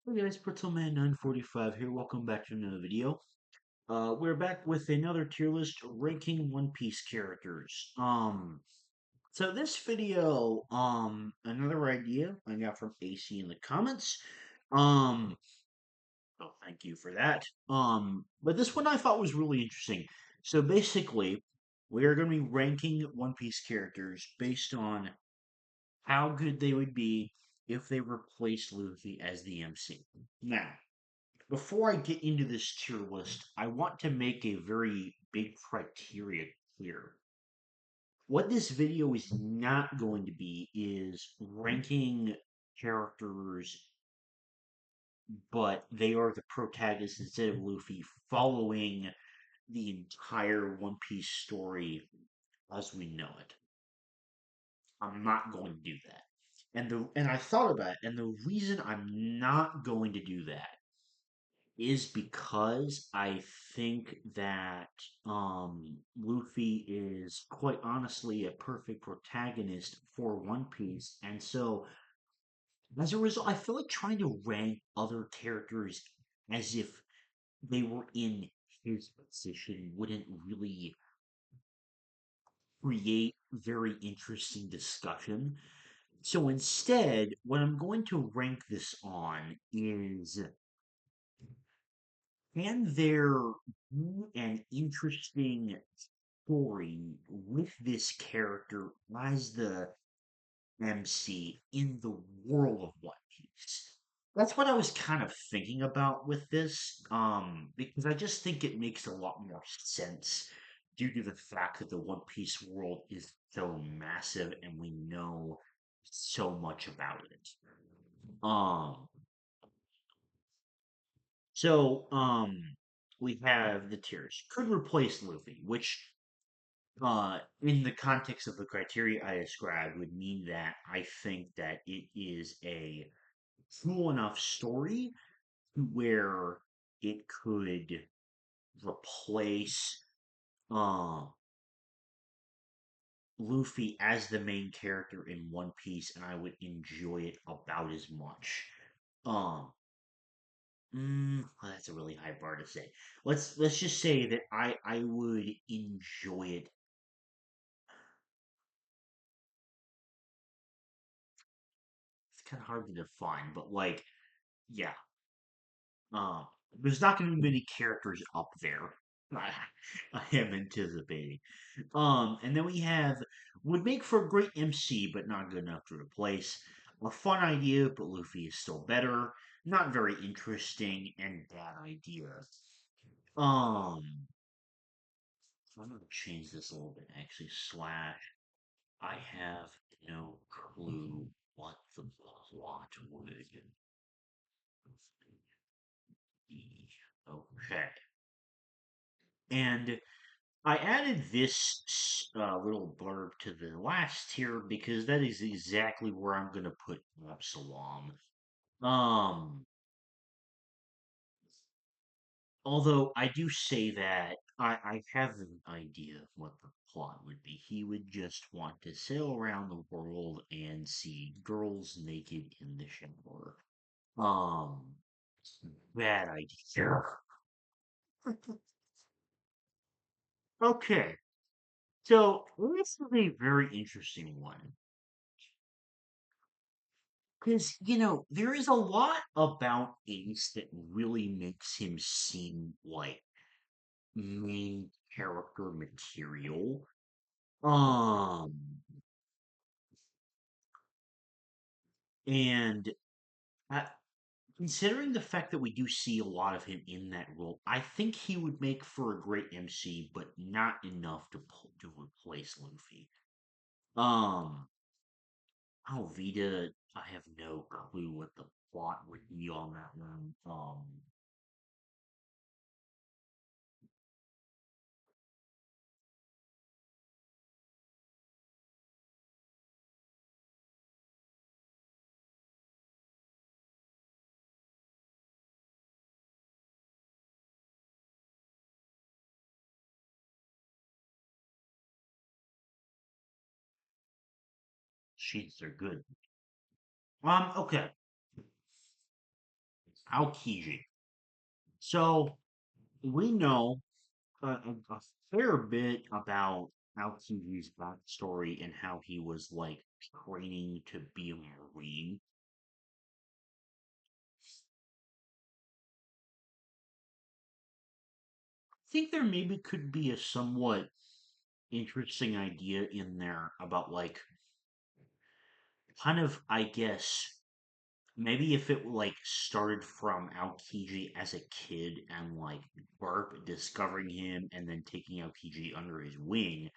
Hey guys, Pretzelman945 here. Welcome back to another video. We're back with another tier list ranking One Piece characters. So this video, another idea I got from AC in the comments. Um, oh, thank you for that. But this one I thought was really interesting. So basically, we are going to be ranking One Piece characters based on how good they would be if they replaced Luffy as the MC. Now, before I get into this tier list, I want to make a very big criteria clear. What this video is not going to be is ranking characters, but they are the protagonists instead of Luffy, following the entire One Piece story as we know it. I'm not going to do that. And I thought about it, and the reason I'm not going to do that is because I think that Luffy is quite honestly a perfect protagonist for One Piece, and so as a result, I feel like trying to rank other characters as if they were in his position wouldn't really create very interesting discussion. So instead, what I'm going to rank this on is, can there be an interesting story with this character as the MC in the world of One Piece? That's what I was kind of thinking about with this, because I just think it makes a lot more sense due to the fact that the One Piece world is so massive and we know so much about it. Um, so we have the tiers. Could replace Luffy, which in the context of the criteria I described would mean that I think that it is a cool enough story where it could replace uh, Luffy as the main character in One Piece, and I would enjoy it about as much. Um, that's a really high bar to say. Let's just say that I would enjoy it. It's kind of hard to define, but like, yeah, Um, there's not going to be many characters up there. I, I am anticipating. And then we have would make for a great MC, but not good enough to replace. A fun idea, but Luffy is still better. Not very interesting and bad idea. Um, I'm gonna change this a little bit. Actually, slash. I have no clue what the plot would be. Okay. And I added this little blurb to the last tier because that is exactly where I'm going to put Absalom. Um, although I do say that I have an idea of what the plot would be. He would just want to sail around the world and see girls naked in the shower. Um, bad idea. Okay, so this is a very interesting one. Because, there is a lot about Ace that really makes him seem like main character material. Um, and uh, considering the fact that we do see a lot of him in that role, I think he would make for a great MC, but not enough to replace Luffy. Um, Alvida, I have no clue what the plot would be on that one. Sheets are good. Okay. Aokiji. So we know a fair bit about Aokiji's backstory and how he was like training to be a Marine. I think there maybe could be a somewhat interesting idea in there about like kind of I guess maybe if it like started from Aokiji as a kid and like Barb discovering him and then taking Aokiji under his wing,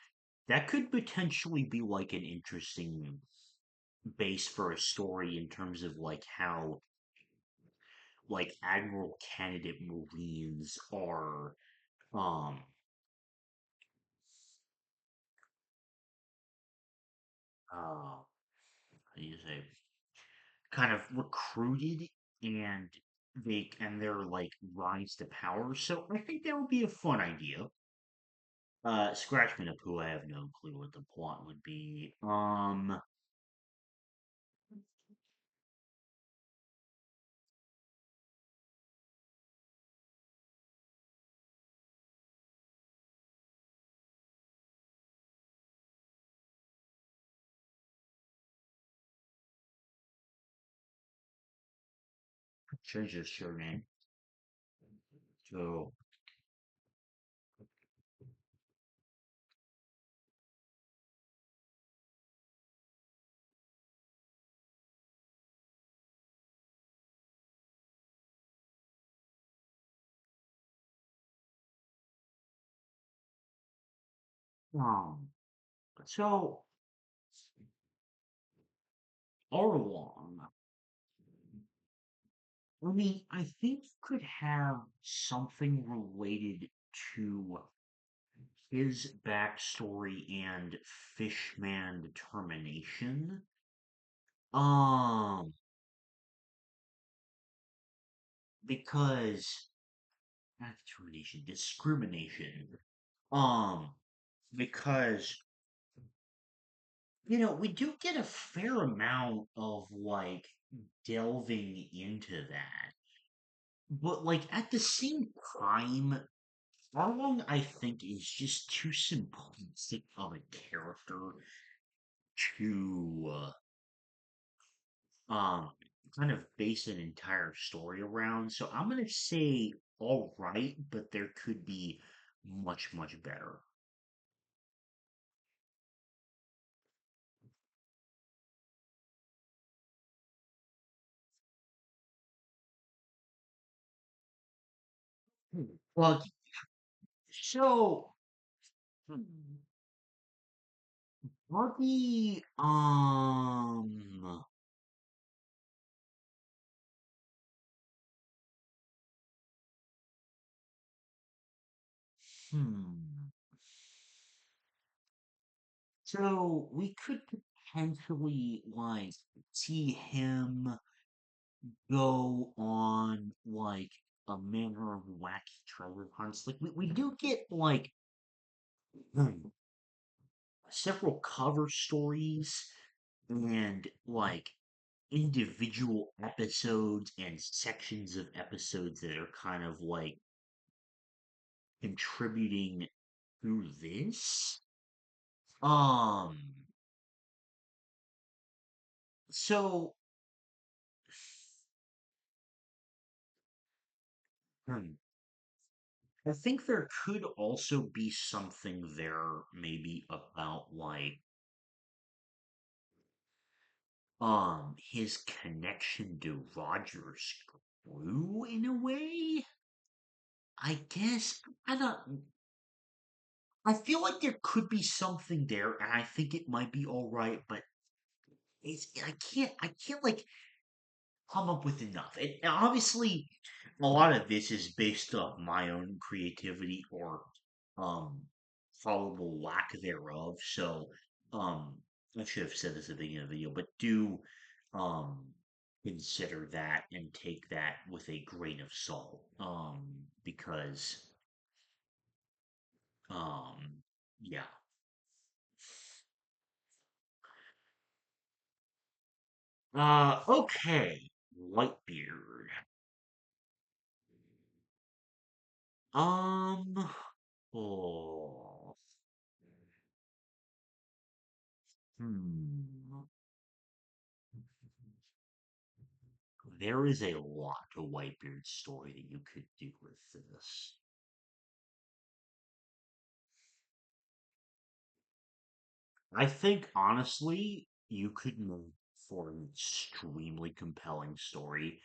that could potentially be like an interesting base for a story in terms of like how like admiral candidate Marines are um how do you say kind of recruited and their like rise to power. So I think that would be a fun idea. Scratch me up who I have no clue what the plot would be. Change his surname. So um so Orlong. I mean, I think you could have something related to his backstory and Fishman determination. Um, because not determination, discrimination. Um, because we do get a fair amount of like delving into that. But like at the same time, Arlong I think is just too simplistic of a character to um kind of base an entire story around. So I'm gonna say all right, but there could be much, much better. Well, so hmm, Buggy, hmm. So we could potentially like see him go on like a manner of wacky treasure hunts. Like we do get like hmm, several cover stories and like individual episodes and sections of episodes that are kind of like contributing through this. Um, so hmm, I think there could also be something there, maybe about like his connection to Roger's crew in a way. I guess I don't. I feel like there could be something there, and I think it might be all right, but I can't like come up with enough. And obviously, a lot of this is based off my own creativity or um probable lack thereof. So um I should have said this at the beginning of the video, but do um consider that and take that with a grain of salt. Because yeah. Okay. Whitebeard. Um, oh, hmm. There is a lot to Whitebeard's story that you could do with this. I think honestly, you could move for an extremely compelling story.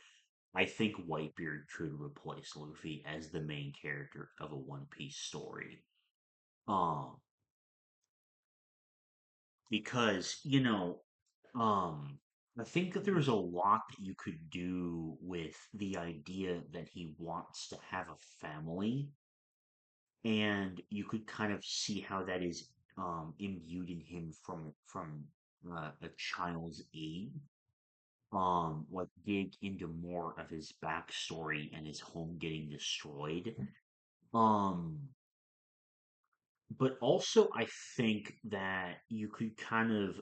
I think Whitebeard could replace Luffy as the main character of a One Piece story. Um, because, I think that there's a lot that you could do with the idea that he wants to have a family, and you could kind of see how that is imbued in him from a child's age. Like dig into more of his backstory and his home getting destroyed. Um, but also I think that you could kind of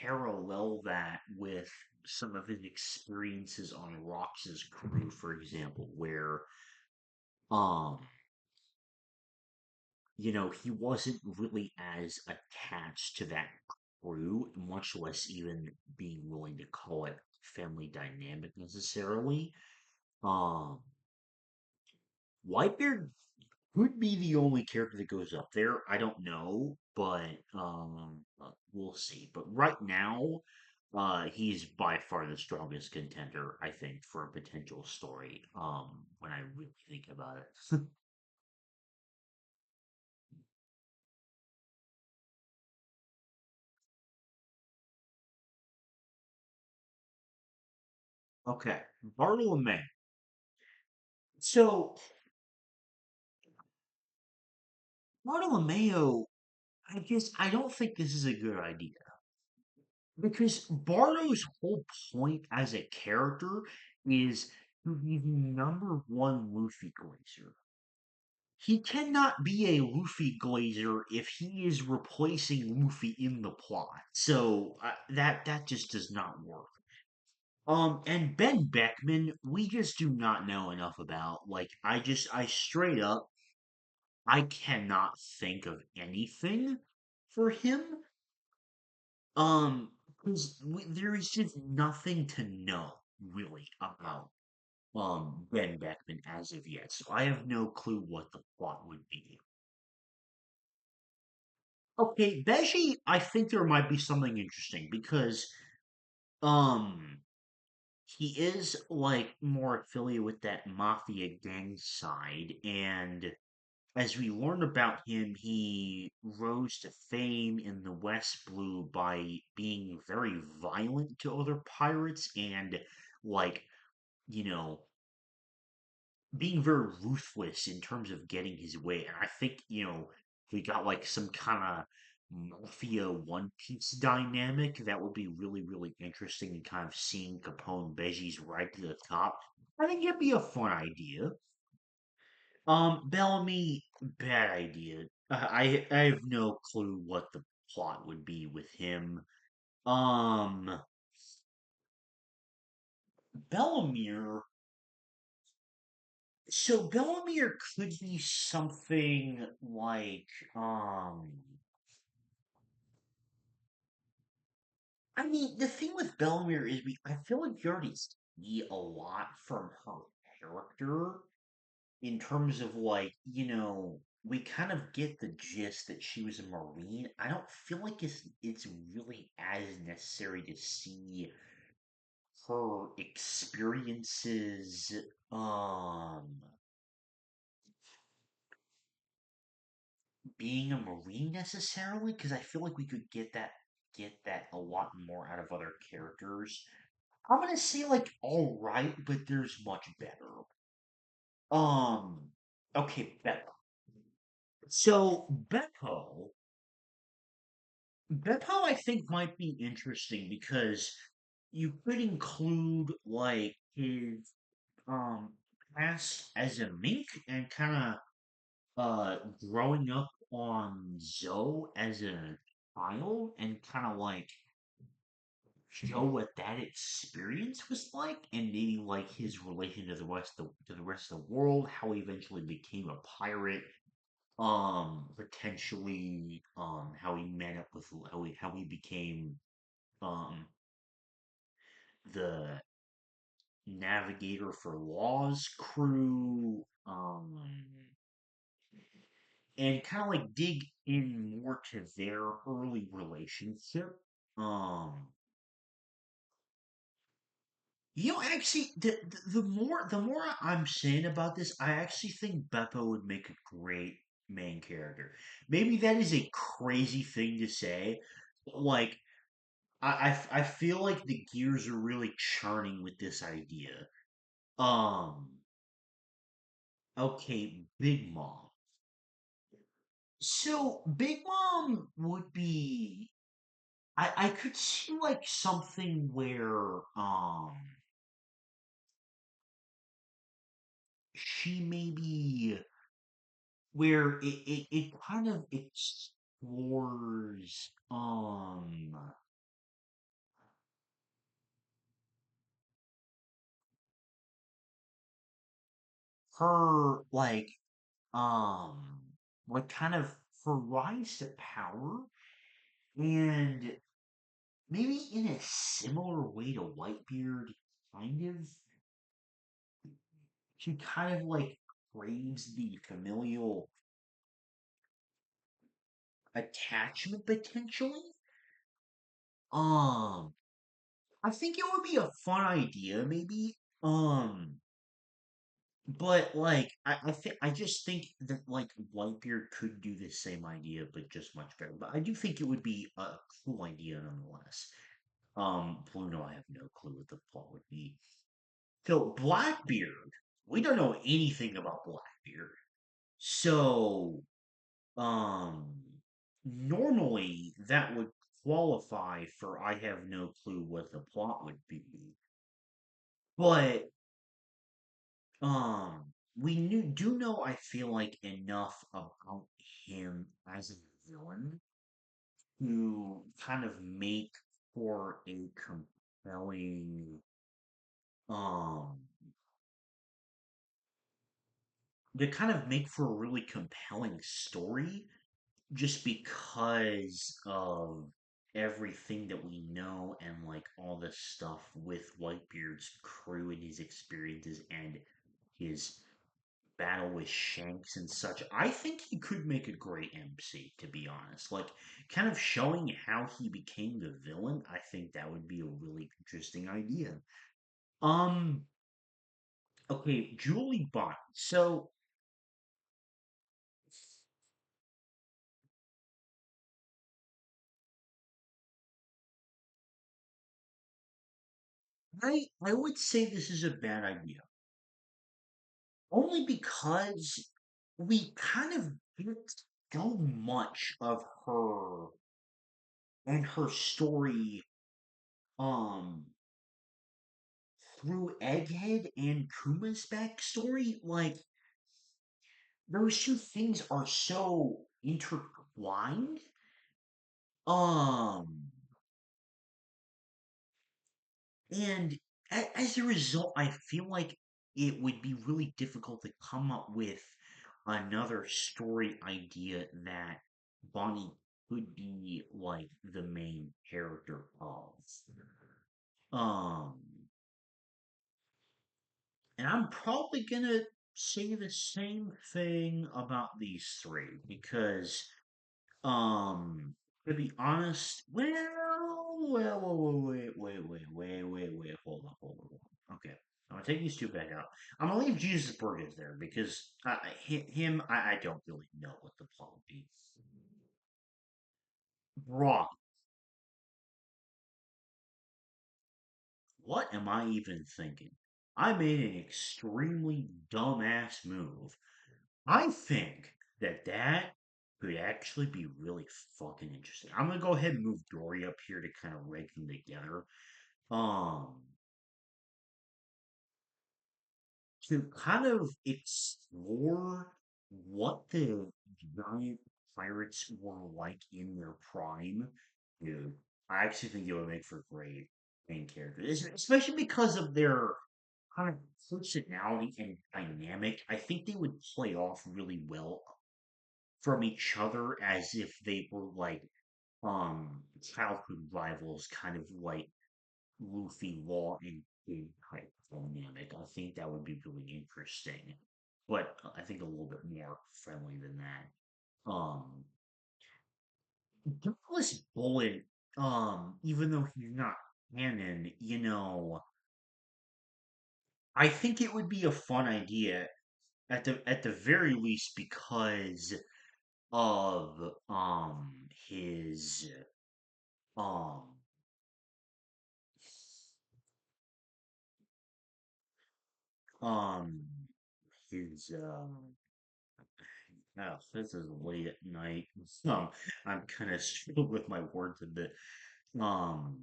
parallel that with some of his experiences on Rox's crew, for example, where um he wasn't really as attached to that crew, much less even being willing to call it family dynamic necessarily. Um, Whitebeard could be the only character that goes up there. I don't know, but we'll see. But right now, he's by far the strongest contender, I think, for a potential story. When I really think about it. Okay, Bartolome. So Bartolomeo, I don't think this is a good idea because Barto's whole point as a character is to be the number one Luffy glacier. He cannot be a Luffy glazer if he is replacing Luffy in the plot. So that just does not work. And Ben Beckman, we just do not know enough about. Like, I straight up, I cannot think of anything for him. Because there is just nothing to know really about Ben Beckman as of yet. So I have no clue what the plot would be. Okay, Beji, I think there might be something interesting because um he is like more affiliated with that mafia gang side, and as we learn about him, he rose to fame in the West Blue by being very violent to other pirates and like, you know, being very ruthless in terms of getting his way. And I think, we got like some kind of mafia One Piece dynamic that would be really, really interesting and kind of seeing Capone Beji's right to the top. I think it'd be a fun idea. Bellamy, bad idea. I have no clue what the plot would be with him. Um, Bellamere. So Bellamere could be something like, I mean, the thing with Bellamere is I feel like we already see a lot from her character in terms of like, we kind of get the gist that she was a Marine. I don't feel like it's really as necessary to see her experiences being a Marine necessarily, because I feel like we could get that a lot more out of other characters. I'm gonna say like all right, but there's much better. Um, okay, Beppo. So Beppo, I think might be interesting because you could include like his um past as a mink and kind of growing up on Zoe as a child and kind of like show what that experience was like, and maybe like his relation to the rest of the world, how he eventually became a pirate, potentially, how he met up with how he became um the navigator for Law's crew, and kind of like dig in more to their early relationship. Um, actually, the more I'm saying about this, I actually think Beppo would make a great main character. Maybe that is a crazy thing to say, but like I feel like the gears are really churning with this idea. Um, okay, Big Mom. So Big Mom would be I could see like something where she maybe where it kind of explores her um like kind of her rise to power, and maybe in a similar way to Whitebeard, kind of she kind of like craves the familial attachment potentially. Um, I think it would be a fun idea, maybe. But like I just think that like Whitebeard could do the same idea, but just much better. But I do think it would be a cool idea nonetheless. Bruno, I have no clue what the plot would be. So Blackbeard, we don't know anything about Blackbeard. So Um, normally that would qualify for I have no clue what the plot would be. But we do know I feel like enough about him as a villain to kind of make for a compelling um to kind of make for a really compelling story just because of everything that we know and like all this stuff with Whitebeard's crew and his experiences and his battle with Shanks and such, I think he could make a great MC, to be honest. Like, kind of showing how he became the villain, I think that would be a really interesting idea. Um, okay, Julie Bond. So, I would say this is a bad idea. Only because we kind of get so much of her and her story um through Egghead and Kuma's backstory. Like those two things are so intertwined. Um and as a result, I feel like it would be really difficult to come up with another story idea that Bonnie could be like the main character of. Um, and I'm probably gonna say the same thing about these three because to be honest, wait, hold on. Okay, I'm gonna take these two back out. I'm gonna leave Jesus Burgess there because him, I don't really know what the plot would be. Brock, what am I even thinking? I made an extremely dumbass move. I think that that could actually be really fucking interesting. I'm gonna go ahead and move Dory up here to kind of rank them together. Um, to kind of explore what the giant pirates were like in their prime. Dude, I actually think it would make for great. main characters, especially because of their kind of personality and dynamic. I think they would play off really well from each other as if they were like childhood rivals, kind of like Luffy, Law, and King type dynamic. I think that would be really interesting, but I think a little bit more friendly than that. Douglas Bullet, even though he's not canon, I think it would be a fun idea at the very least because of his um um his oh, this is late at night. I'm kind of struggling with my words a bit. Um,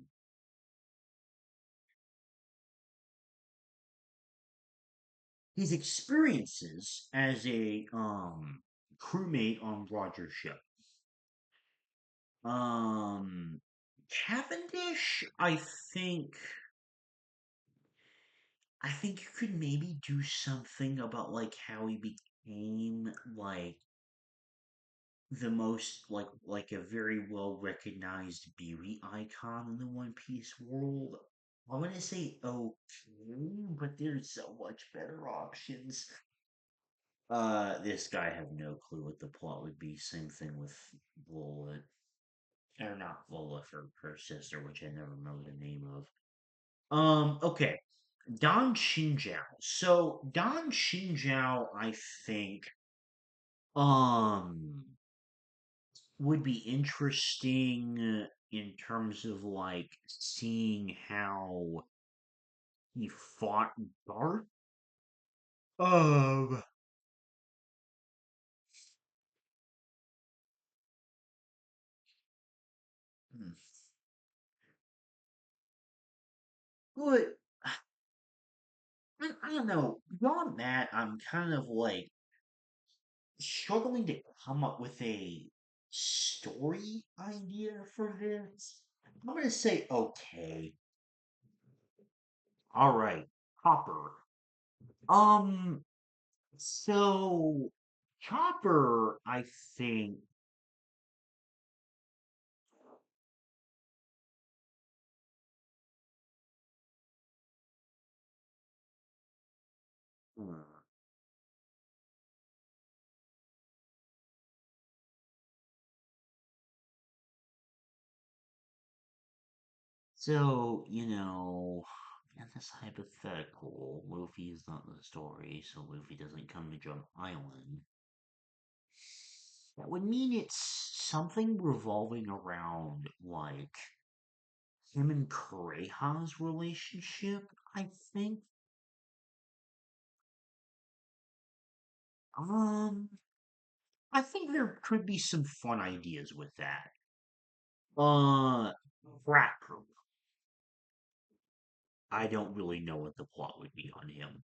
his experiences as a crewmate on Roger's ship. Um, Cavendish, I think you could maybe do something about like how he became like the most like a very well recognized beauty icon in the One Piece world. I want to say okay, but there's so much better options. This guy had no clue what the plot would be. Same thing with Lola, or not Lola, her sister, which I never remember the name of. Okay. Don Shinjao. So Don Shinjao, I think, um, would be interesting in terms of like seeing how he fought Garth. Um, hmm, but I don't know. Beyond that, I'm kind of like struggling to come up with a story idea for this. I'm gonna say okay. All right, Hopper. Um, so Chopper, I think. hmm, So, in this hypothetical, Luffy is not the story, so Luffy doesn't come to Jump Island. That would mean it's something revolving around, like, him and Kureha's relationship, I think. Um, I think there could be some fun ideas with that. Uh, Frat Group. I don't really know what the plot would be on him.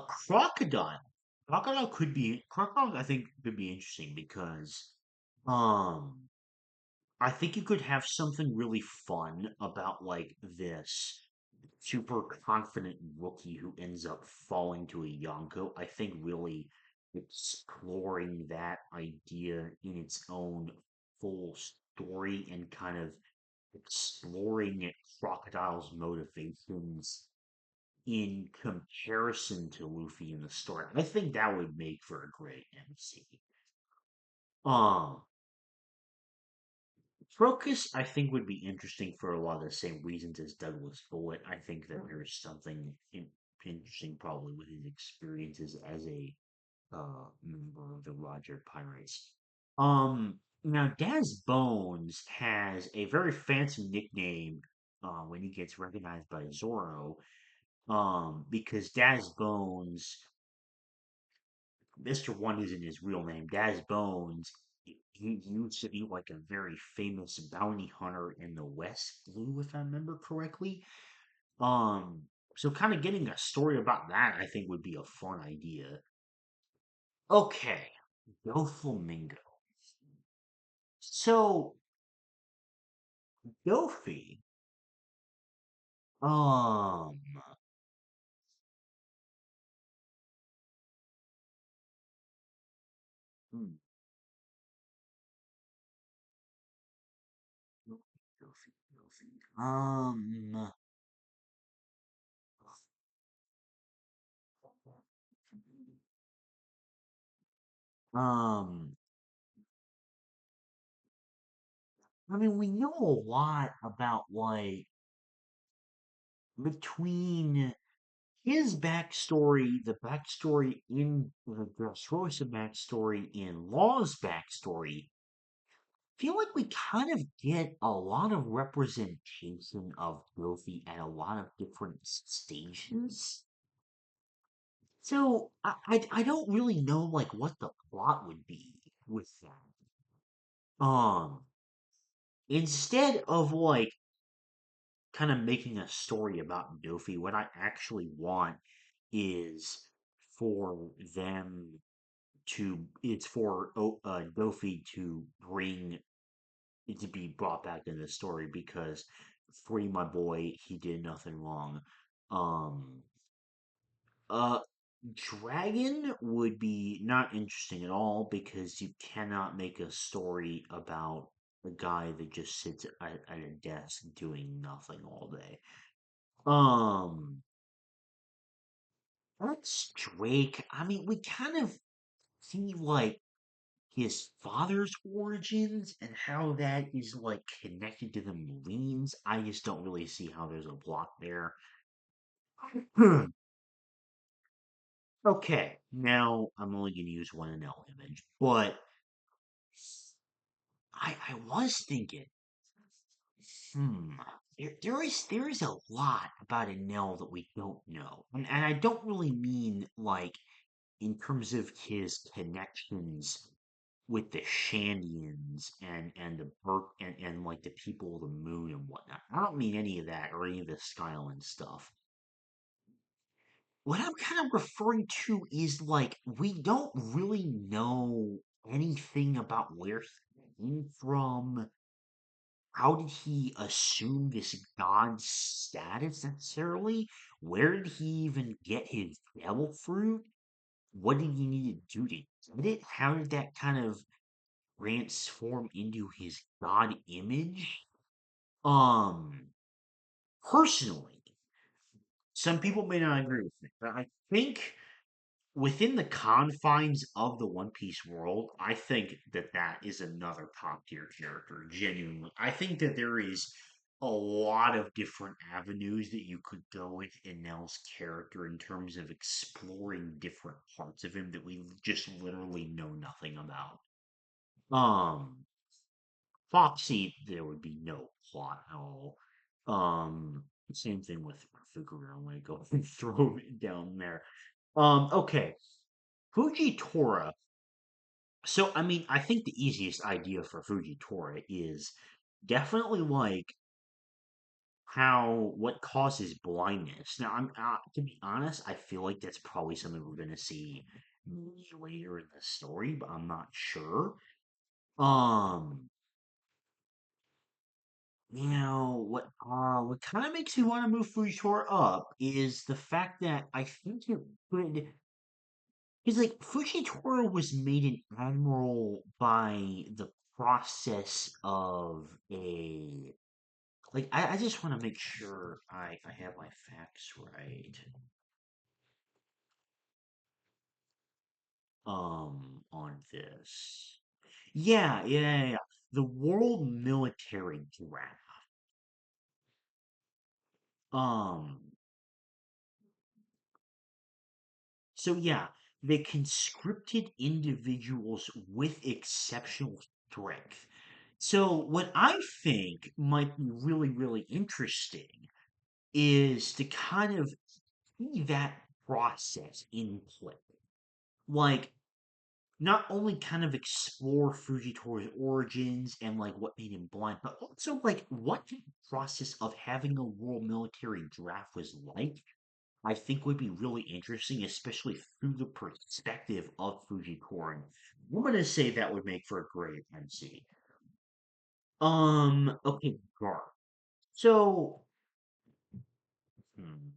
Crocodile. Crocodile, I think, could be interesting because, um, I think you could have something really fun about like this super confident rookie who ends up falling to a Yonko. I think really exploring that idea in its own full story and kind of exploring Crocodile's motivations in comparison to Luffy in the story. I think that would make for a great MC. Um, Crocus, I think, would be interesting for a lot of the same reasons as Douglas Bullet. I think that there's something interesting probably with his experiences as a member of the Roger Pirates. Now Daz Bones has a very fancy nickname when he gets recognized by Zoro. Because Daz Bones Mr. One isn't his real name. Daz Bones, he used to be like a very famous bounty hunter in the West Blue, if I remember correctly. Um, so kind of getting a story about that, I think, would be a fun idea. Okay, Doflamingo. So Dofi. Um, hmm, Goofy, Goofy. Um, I mean, we know a lot about like between his backstory, the backstory in the Dressrosa backstory, in Law's backstory. Feel like we kind of get a lot of representation of Goofy at a lot of different stages. So I don't really know like what the plot would be with that. Instead of like kind of making a story about Dofi, what I actually want is for them it's for Dofi to bring to be brought back into the story because free my boy, he did nothing wrong. Um, uh, Dragon would be not interesting at all because you cannot make a story about a guy that just sits at a desk doing nothing all day. Um, that's Drake. I mean, we kind of see like his father's origins and how that is like connected to the Marines. I just don't really see how there's a plot there. Hmm. Okay, now I'm only going to use one NL image, but I was thinking, hmm, there is a lot about Enel that we don't know, and I don't really mean like in terms of his connections with the Shandians and the Burke and like the people of the moon and whatnot. I don't mean any of that or any of the Skyline stuff. What I'm kind of referring to is like we don't really know anything about where he came from. How did he assume this god status necessarily? Where did he even get his devil fruit? What did he need to do to get it? How did that kind of transform into his god image? Um, Personally, some people may not agree with me, but I think within the confines of the One Piece world, I think that that is another top tier character. Genuinely, I think that there is a lot of different avenues that you could go with in Nell's character in terms of exploring different parts of him that we just literally know nothing about. Um, Foxy, there would be no plot at all. Same thing with Figure. I'm gonna go and throw it down there. Okay. Fujitora. So, I mean, I think the easiest idea for Fujitora is definitely like how what causes blindness. Now, I'm to be honest, I feel like that's probably something we're gonna see later in the story, but I'm not sure. Um, what kind of makes me want to move Fujitora up is the fact that I think it could because like Fujitora was made an admiral by the process of a I just want to make sure I have my facts right on this. Yeah. The World Military Draft. Um So yeah, they conscripted individuals with exceptional strength. So what I think might be really, really interesting is to kind of see that process in play. Like, not only kind of explore Fujitora's origins and like what made him blind, but also like what the process of having a world military draft was like I think would be really interesting, especially through the perspective of Fujitora. I'm gonna say that would make for a great MC. Okay, Gar. So Hmm.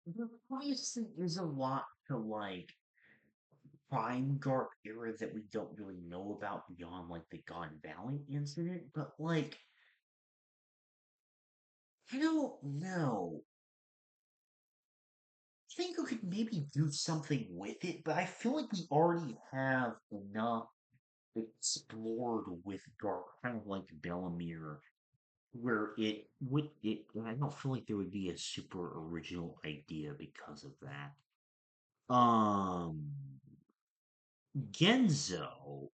There obviously is a lot to like Prime Garp era that we don't really know about beyond like the God Valley incident, but like I don't know. I think we could maybe do something with it, but I feel like we already have enough explored with Garp, kind of like Bellamere, where it would it. I don't feel like there would be a super original idea because of that. Um, Genzo.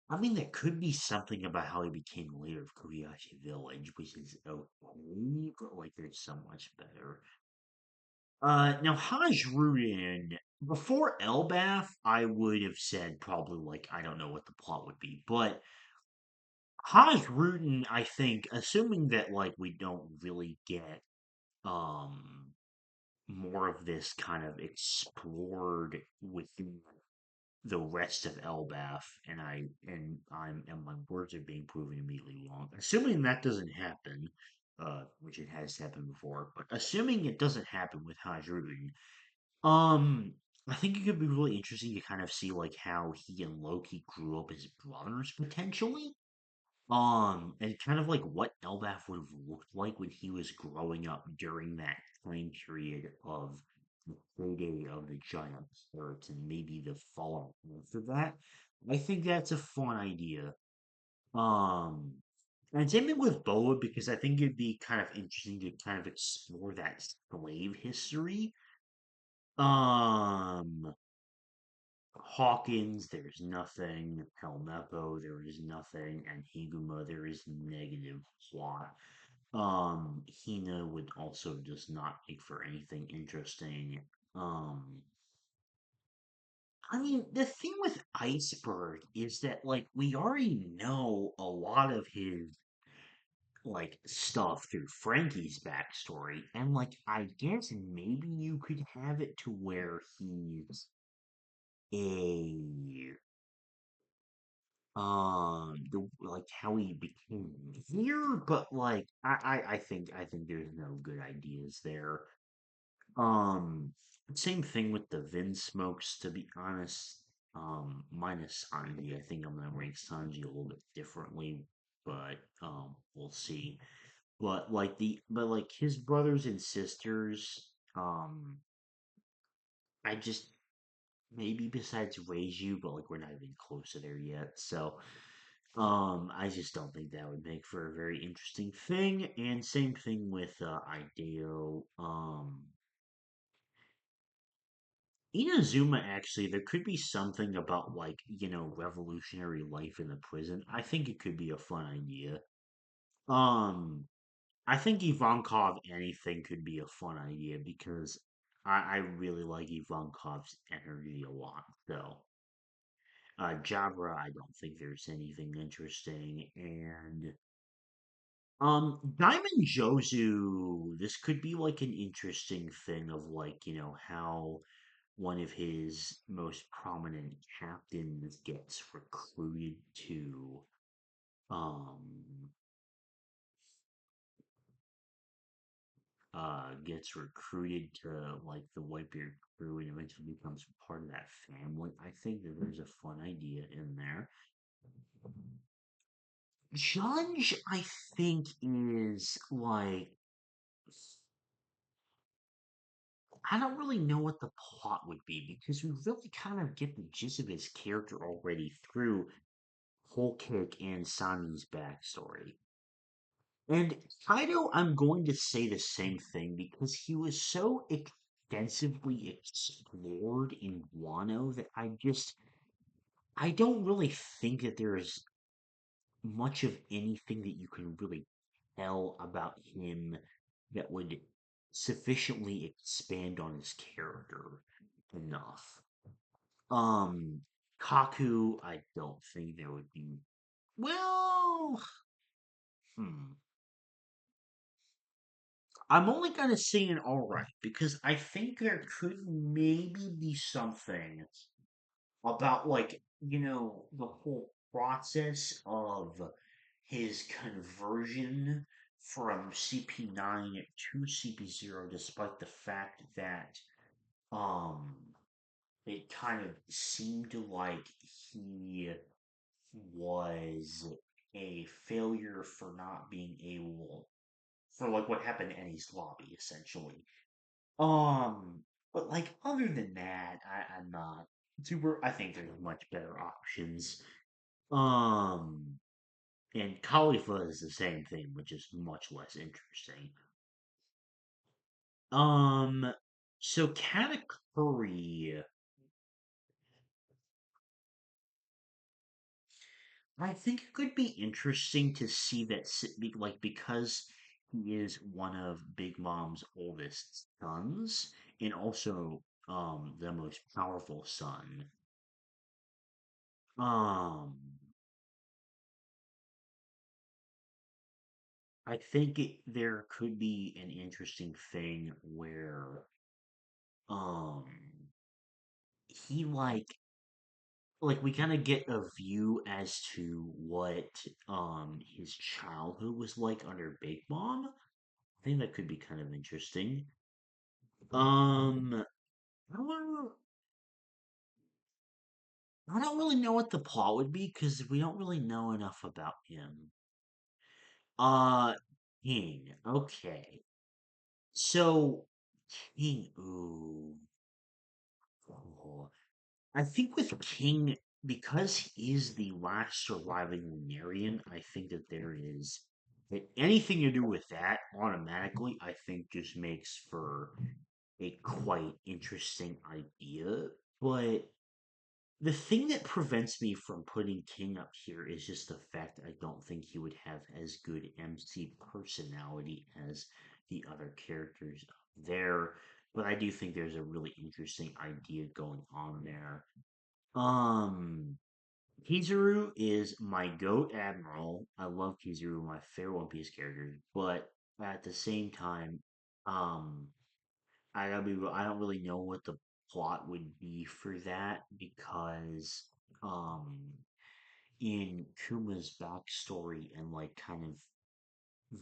I mean, there could be something about how he became leader of Kobayashi Village, which is okay, but like there's so much better. Now Hajj Rudin, before Elbath, I would have said probably like I don't know what the plot would be, but Hajj Rudin, I think, assuming that like we don't really get um more of this kind of explored within the rest of Elbath, and my words are being proven immediately wrong. Assuming that doesn't happen, which it has happened before, but assuming it doesn't happen with Hajrudin, um, I think it could be really interesting to kind of see like how he and Loki grew up as brothers potentially. And kind of like what Elbaf would have looked like when he was growing up during that time period of the heyday of the giant pirates and maybe the fallout after that. I think that's a fun idea. Um, and same thing with Boa because I think it'd be kind of interesting to kind of explore that slave history. Um, Hawkins, there's nothing. Helmeppo, there is nothing. And Higuma, there is negative plot. Hina would also just not make for anything interesting. Um, I mean, the thing with Iceberg is that, like, we already know a lot of his, like, stuff through Frankie's backstory, and, like, I guess maybe you could have it to where he's a the like how he became here, but like I think there's no good ideas there. um Same thing with the Vin smokes, to be honest. Minus Sanji, I think I'm gonna rank Sanji a little bit differently, but we'll see. But like his brothers and sisters, I just maybe besides Reiju, but like we're not even close to there yet. So I just don't think that would make for a very interesting thing. And same thing with Ideo. Inazuma, actually, there could be something about like, revolutionary life in the prison. I think it could be a fun idea. Um I think Ivankov anything could be a fun idea because I really like Ivankov's energy a lot. So Jabra, I don't think there's anything interesting. And Diamond Jozu, this could be like an interesting thing of like, how one of his most prominent captains um gets recruited to like the Whitebeard crew and eventually becomes part of that family. I think that there's a fun idea in there. Judge, I think, is like I don't really know what the plot would be because we really kind of get the gist of his character already through Whole Cake and Sani's backstory. And Kaido, I'm going to say the same thing because he was so extensively explored in Wano that I don't really think that there's much of anything that you can really tell about him that would sufficiently expand on his character enough. Um, Kaku, I don't think there would be. Well, hmm. I'm only gonna say an alright because I think there could maybe be something about the whole process of his conversion from CP9 to CP0, despite the fact that um it kind of seemed like he was a failure for not being able for like what happened in Ennie's lobby essentially. Um, but like other than that, I'm not super. I think there's much better options. Um, and Khalifa is the same thing, which is much less interesting. Um, so Katakuri, I think it could be interesting to see that, like, because he is one of Big Mom's oldest sons, and also the most powerful son. Um, I think there could be an interesting thing where um he like we kind of get a view as to what his childhood was like under Big Mom. I think that could be kind of interesting. Um I don't, I don't really know what the plot would be because we don't really know enough about him. Uh King. Okay. So King, ooh. Oh, I think with King, because he is the last surviving Lunarian, I think that there is that anything you do with that automatically, I think just makes for a quite interesting idea. But the thing that prevents me from putting King up here is just the fact I don't think he would have as good MC personality as the other characters there. But I do think there's a really interesting idea going on there. um, Kizaru is my goat admiral. I love Kizaru, my favorite One Piece character. But at the same time, um, I don't really know what the plot would be for that because, um, in Kuma's backstory and like kind of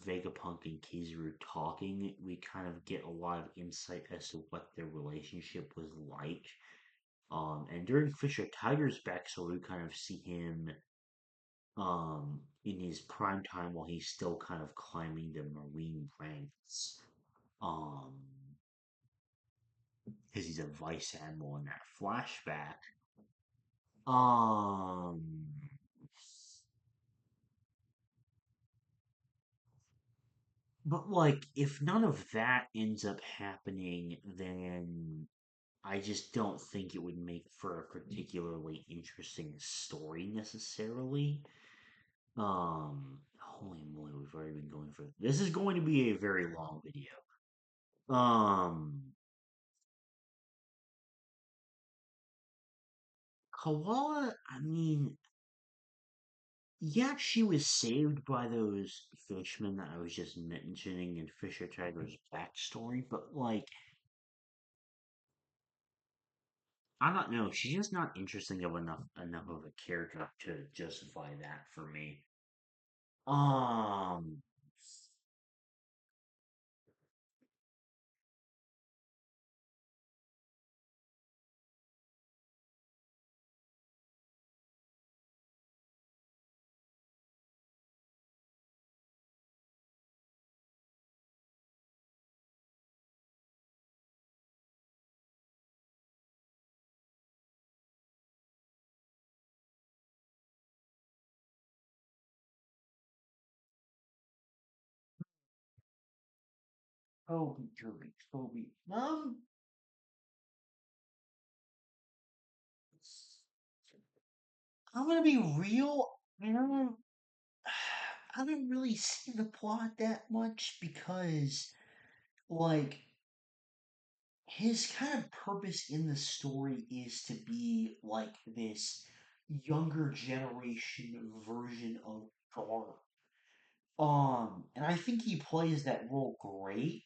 Vegapunk and Kizaru talking, we kind of get a lot of insight as to what their relationship was like. And during Fisher Tiger's backstory, we kind of see him in his prime time while he's still kind of climbing the marine ranks. Um, because he's a vice admiral in that flashback. Um, but like, if none of that ends up happening, then I just don't think it would make for a particularly interesting story necessarily. Holy moly, we've already been going for this is going to be a very long video. Um, Koala, I mean, yeah, she was saved by those fishmen that I was just mentioning in Fisher Tiger's backstory, but like, I don't know, she's just not interesting of enough of a character to justify that for me. Um, Toby, Toby, Toby. I'm gonna be real. I don't, I don't really see the plot that much because, like, his kind of purpose in the story is to be like this younger generation version of Garp. And I think he plays that role great,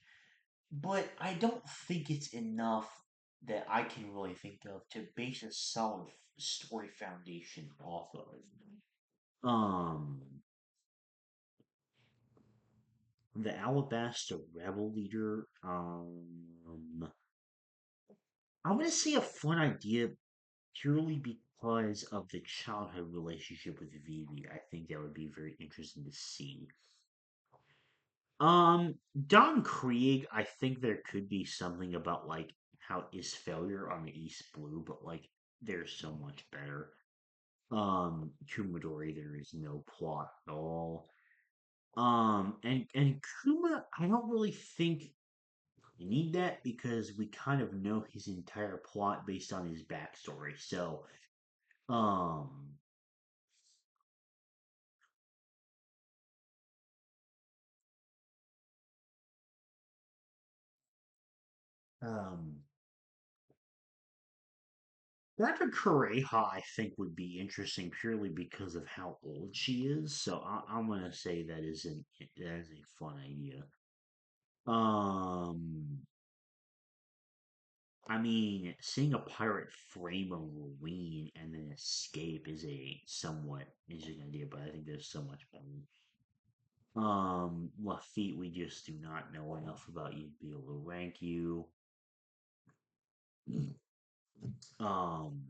but I don't think it's enough that I can really think of to base a solid story foundation off of. Um, the Alabaster Rebel leader. I'm gonna say a fun idea purely because of the childhood relationship with Vivi. I think that would be very interesting to see. Don Krieg, I think there could be something about like how is failure on the East Blue, but like there's so much better. Kumadori, there is no plot at all. And Kuma, I don't really think you need that because we kind of know his entire plot based on his backstory. So, um, um, Dr. Kureha, I think, would be interesting purely because of how old she is. So I'm gonna say that is a fun idea. Um, I mean, seeing a pirate frame a marine and then escape is a somewhat interesting idea, but I think there's so much better. Lafitte, we just do not know enough about you to be able to rank you. Um,